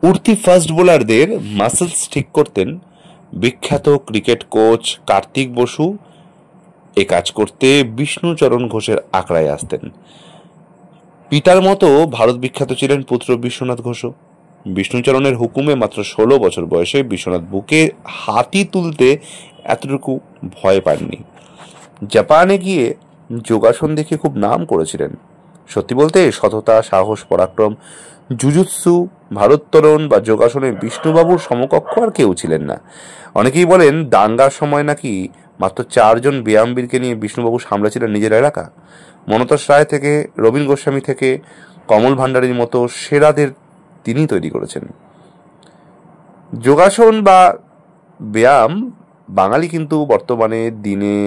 উঠতি ফাস্ট বোলারদের মাসেলস ঠিক করতেন বিখ্যাত ক্রিকেট কোচ কার্তিক বসু। এ কাজ করতে বিষ্ণুচরণ ঘোষের আঁকড়ায় আসতেন। পিতার মতো ভারত বিখ্যাত ছিলেন পুত্র বিশ্বনাথ ঘোষও। বিষ্ণুচরণের হুকুমে মাত্র 16 বছর বয়সে বিশ্বনাথ বুকে হাতি তুলতে এতটুকু ভয় পাননি। জাপানে গিয়ে যোগাসন দেখে খুব নাম করেছিলেন। সত্যি বলতে সততা, সাহস, পরাক্রম, জুজুৎসু, ভারোত্তোলন বা যোগাসনে বিষ্ণুবাবুর সমকক্ষ আর কেউ ছিলেন না। অনেকেই বলেন দাঙ্গার সময় নাকি মাত্র 4 জন ব্যায়ামবীরকে নিয়ে বিষ্ণুবাবু সামলাছিলেন নিজের এলাকা। মনতোষ রায় থেকে রবীন গোস্বামী থেকে কমল ভান্ডারীর মতো সেরাদের তিনি তৈরি করেছেন। যোগাসন বা ব্যায়াম বাঙালি কিন্তু বর্তমানে দিনে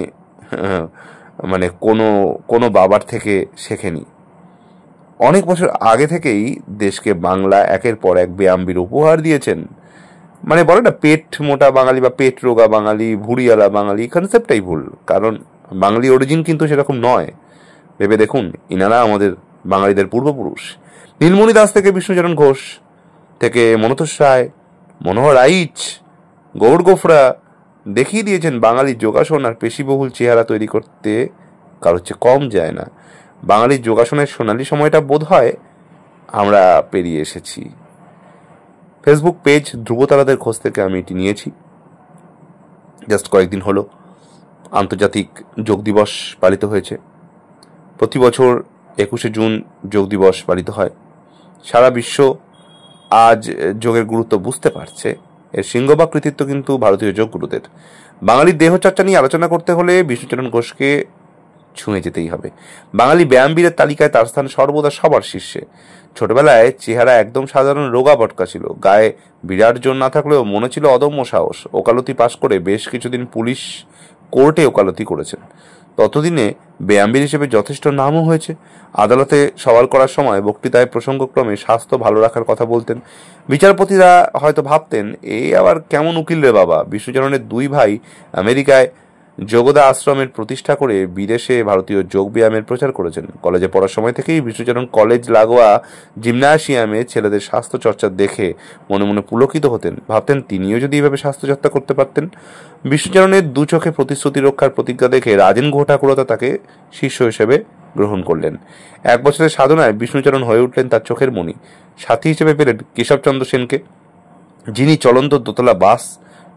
মানে কোনো কোনো বাবার থেকে শেখেনি। অনেক বছর আগে থেকেই দেশকে বাংলা একের পর এক ব্যায়ামবীর উপহার দিয়েছেন। মানে বলে না পেট মোটা বাঙালি বা পেট রোগা বাঙালি, ভুঁড়িওয়ালা বাঙালি, কনসেপ্টটাই ভুল। কারণ বাঙালি অরিজিন কিন্তু সেরকম নয়। ভেবে দেখুন, ইনারা আমাদের বাঙালিদের পূর্বপুরুষ। নীলমণি দাস থেকে বিষ্ণুচরণ ঘোষ থেকে মনতোষ রায়, মনোহর আইচ, গৌর গোফরা দেখিয়ে দিয়েছেন বাঙালির যোগাসন আর পেশিবহুল চেহারা তৈরি করতে কারোর চেয়ে কম যায় না। বাঙালির যোগাসনের সোনালি সময়টা বোধ হয় আমরা পেরিয়ে এসেছি। ফেসবুক পেজ ধ্রুবতারাদের খোঁজ থেকে আমি এটি নিয়েছি। জাস্ট কয়েকদিন হলো আন্তর্জাতিক যোগ দিবস পালিত হয়েছে। প্রতি বছর 21শে জুন যোগ দিবস পালিত হয়। সারা বিশ্ব আজ যোগের গুরুত্ব বুঝতে পারছে। এর সিংহভাগ কৃতিত্ব কিন্তু ভারতীয় যোগগুরুদের। বাঙালির দেহচর্চা নিয়ে আলোচনা করতে হলে বিষ্ণুচরণ ঘোষকে ছুঁয়ে যেতেই হবে। বাঙালি ব্যায়ামবীরের তালিকায় তার স্থান সর্বদা সবার শীর্ষে। ছোটবেলায় চেহারা একদম সাধারণ রোগা বটকা ছিল, গায়ে বিরাট জোর না থাকলেও মনে ছিল অদম্য সাহস। ওকালতি পাশ করে বেশ কিছুদিন পুলিশ কোর্টে ওকালতি করেছেন। ততদিনে ব্যায়ামবীর হিসেবে যথেষ্ট নামও হয়েছে। আদালতে সওয়াল করার সময় বক্তৃতায় প্রসঙ্গক্রমে স্বাস্থ্য ভালো রাখার কথা বলতেন। বিচারপতিরা হয়তো ভাবতেন, এই আবার কেমন উকিল রে বাবা। বিষ্ণুচরণের 2 ভাই আমেরিকায় যোগদা আশ্রমের প্রতিষ্ঠা করে বিদেশে ভারতীয় যোগ ব্যায়ামের প্রচার করেছেন। কলেজে পড়ার সময় থেকেই বিষ্ণুচরণ কলেজ লাগোয়া জিমনাসিয়ামে ছেলেদের স্বাস্থ্য চর্চা দেখে মনে মনে পুলকিত হতেন। ভাবতেন তিনিও যদি এভাবে স্বাস্থ্য চর্চা করতে পারতেন। বিষ্ণুচরণের 2 চোখে প্রতিশ্রুতি রক্ষার প্রতিজ্ঞা দেখে রাজেন গুহ ঠাকুরতা তাকে শিষ্য হিসেবে গ্রহণ করলেন। 1 বছরের সাধনায় বিষ্ণুচরণ হয়ে উঠলেন তার চোখের মণি। সাথী হিসেবে পেলেন কেশবচন্দ্র সেনকে, যিনি চলন্ত দোতলা বাস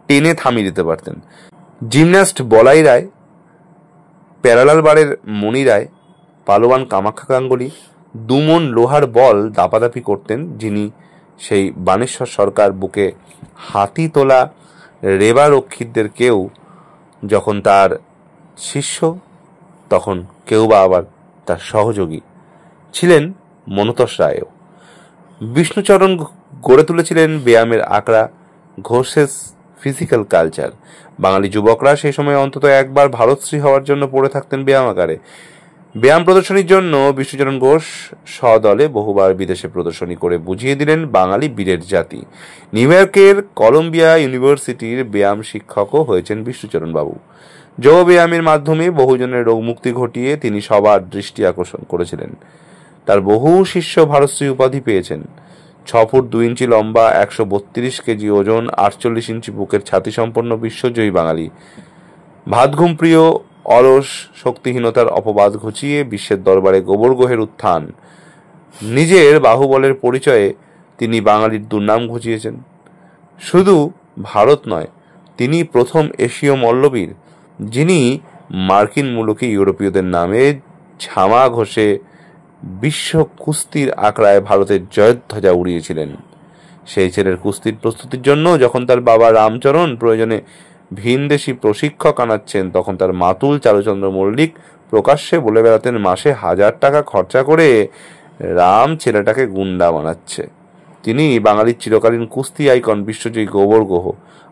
টেনে থামিয়ে দিতে পারতেন। জিমন্যাস্ট বলাই রায়, প্যারালাল বারের মণি রায়, পালোয়ান কামাখ্যা গাঙ্গুলি 2 মণ লোহার বল দাপাদাপি করতেন, যিনি সেই বানেশ্বর সরকার বুকে হাতি তোলা রেবা রক্ষীদের কেউ যখন তার শিষ্য, তখন কেউ বা আবার তার সহযোগী ছিলেন মনতোষ রায়ও। বিষ্ণুচরণ গড়ে তুলেছিলেন ব্যায়ামের আঁকড়া, ঘোষেস ফিজিক্যাল কালচার। বাঙালি যুবকরা সেই সময় অন্তত একবার ভারতশ্রী হওয়ার জন্য পড়ে থাকতেন ব্যায়ামাগারে। ব্যায়াম প্রদর্শনীর জন্য বিষ্ণুচরণ ঘোষ সদলে বহুবার বিদেশে প্রদর্শনী করে বুঝিয়ে দিলেন বাঙালি বীরের জাতি। নিউ ইয়র্কের কলম্বিয়া ইউনিভার্সিটির ব্যায়াম শিক্ষকও হয়েছেন বিষ্ণুচরণ বাবু। যোগ ব্যায়ামের মাধ্যমে বহুজনের রোগমুক্তি ঘটিয়ে তিনি সবার দৃষ্টি আকর্ষণ করেছিলেন। তার বহু শিষ্য ভারতশ্রী উপাধি পেয়েছেন। 6 ফুট 2 ইঞ্চি লম্বা, 132 কেজি ওজন, 48 ইঞ্চি বুকের ছাতি সম্পন্ন বিশ্বজয়ী বাঙালি। ভাতঘুম প্রিয়, অলস, শক্তিহীনতার অপবাদ ঘুচিয়ে বিশ্বের দরবারে গোবর গোহের উত্থান। নিজের বাহুবলের পরিচয়ে তিনি বাঙালির দুর্নাম ঘুচিয়েছেন। শুধু ভারত নয়, তিনি প্রথম এশীয় মল্লবীর, যিনি মার্কিন মুলুকি ইউরোপীয়দের নামে ঝামা ঘষে বিশ্ব কুস্তির আখড়ায় ভারতের জয়ধ্বজা উড়িয়েছিলেন। সেই ছেলের কুস্তির প্রস্তুতির জন্য যখন তার বাবা রামচরণ প্রয়োজনে ভিনদেশি প্রশিক্ষক আনাচ্ছেন, তখন তার মাতুল চারুচন্দ্র মল্লিক প্রকাশ্যে বলে বেড়াতেন মাসে 1000 টাকা খরচা করে রাম ছেলেটাকে গুন্ডা বানাচ্ছে। তিনি বাঙালির চিরকালীন কুস্তি আইকন বিশ্বজয়ী গোবর গুহ।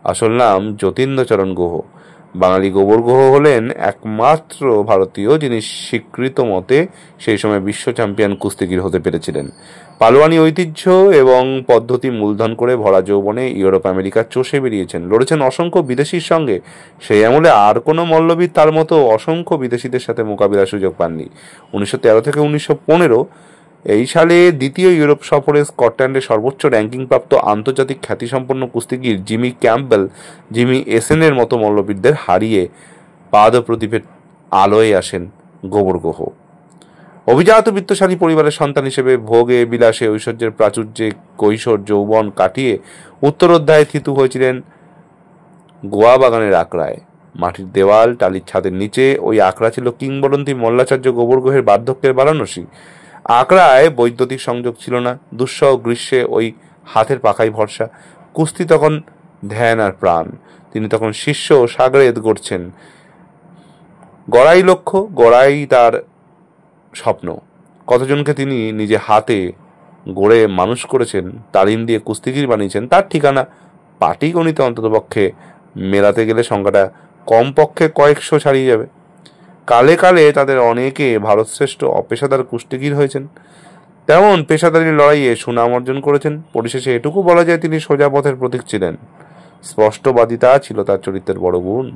আসল নাম যতীন্দ্রচরণ গুহ। বাঙালি গোবর গুহ হলেন একমাত্র ভারতীয় যিনি স্বীকৃত মতে সেই সময় বিশ্ব চ্যাম্পিয়ন কুস্তিগির হতে পেরেছিলেন। পালোয়ানি ঐতিহ্য এবং পদ্ধতি মূলধন করে ভরা যৌবনে ইউরোপ আমেরিকা চষে বেরিয়েছেন, লড়েছেন অসংখ্য বিদেশির সঙ্গে। সেই আমলে আর কোনো মল্লবীর তার মতো অসংখ্য বিদেশিদের সাথে মোকাবিলার সুযোগ পাননি। 1913 থেকে 1915 এই সালে দ্বিতীয় ইউরোপ সফরে স্কটল্যান্ডের সর্বোচ্চ র্যাঙ্কিংপ্রাপ্ত আন্তর্জাতিক খ্যাতিসম্পন্ন কুস্তিগির জিমি ক্যাম্পবেল, জিমি এসেনের মতো মল্লবীরদের হারিয়ে পাদপ্রদীপের আলোয় আসেন গোবর গুহ। অভিজাত বিত্তশালী পরিবারের সন্তান হিসেবে ভোগে বিলাসে ঐশ্বর্যের প্রাচুর্যে কৈশোর যৌবন কাটিয়ে উত্তরোধ্যায়ে থিতু হয়েছিলেন গোয়া বাগানের আকড়ায়। মাটির দেওয়াল, টালির ছাদের নিচে ওই আকড়া ছিল কিংবদন্তি মল্লাচার্য গোবর গুহের বার্ধক্যের বারাণসী। আকড়ায় বৈদ্যুতিক সংযোগ ছিল না, দুঃসহ গ্রীষ্মে ওই হাতের পাখাই ভরসা। কুস্তি তখন ধ্যান আর প্রাণ। তিনি তখন শিষ্য ও সাগরেদ গড়ছেন। গড়াই লক্ষ্য, গড়াই তার স্বপ্ন। কতজনকে তিনি নিজে হাতে গড়ে মানুষ করেছেন, তালিম দিয়ে কুস্তিগির বানিয়েছেন, তার ঠিকানা পাটিগণিতে অন্ততপক্ষে মেলাতে গেলে সংখ্যাটা কমপক্ষে কয়েকশো ছাড়িয়ে যাবে। কালে কালে তাদের অনেকে ভারতশ্রেষ্ঠ অপেশাদার কুস্তিগির হয়েছেন, তেমন পেশাদারি লড়াইয়ে সুনাম অর্জন করেছেন। পরিশেষে এটুকু বলা যায়, তিনি সোজা পথের প্রতীক ছিলেন। স্পষ্টবাদিতা ছিল তার চরিত্রের বড় গুণ।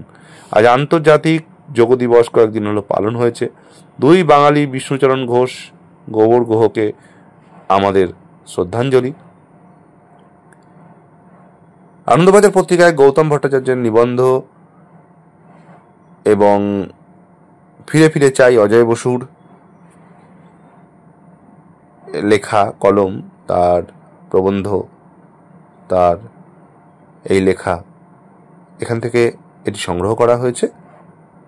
আজ আন্তর্জাতিক যোগ দিবস কয়েকদিন হলো পালন হয়েছে। দুই বাঙালি বিষ্ণুচরণ ঘোষ, গোবর গুহকে আমাদের শ্রদ্ধাঞ্জলি। আনন্দবাজার পত্রিকায় গৌতম ভট্টাচার্যের নিবন্ধ এবং ফিরে ফিরে চাই অজয় বসুর লেখা কলম, তার প্রবন্ধ, তার এই লেখা, এখান থেকে এটি সংগ্রহ করা হয়েছে।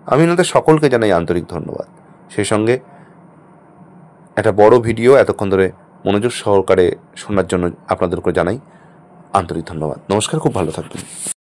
আমি ওনাদের সকলকে জানাই আন্তরিক ধন্যবাদ। সেই সঙ্গে একটা বড় ভিডিও এতক্ষণ ধরে মনোযোগ সহকারে শোনার জন্য আপনাদেরকে জানাই আন্তরিক ধন্যবাদ। নমস্কার, খুব ভালো থাকবেন।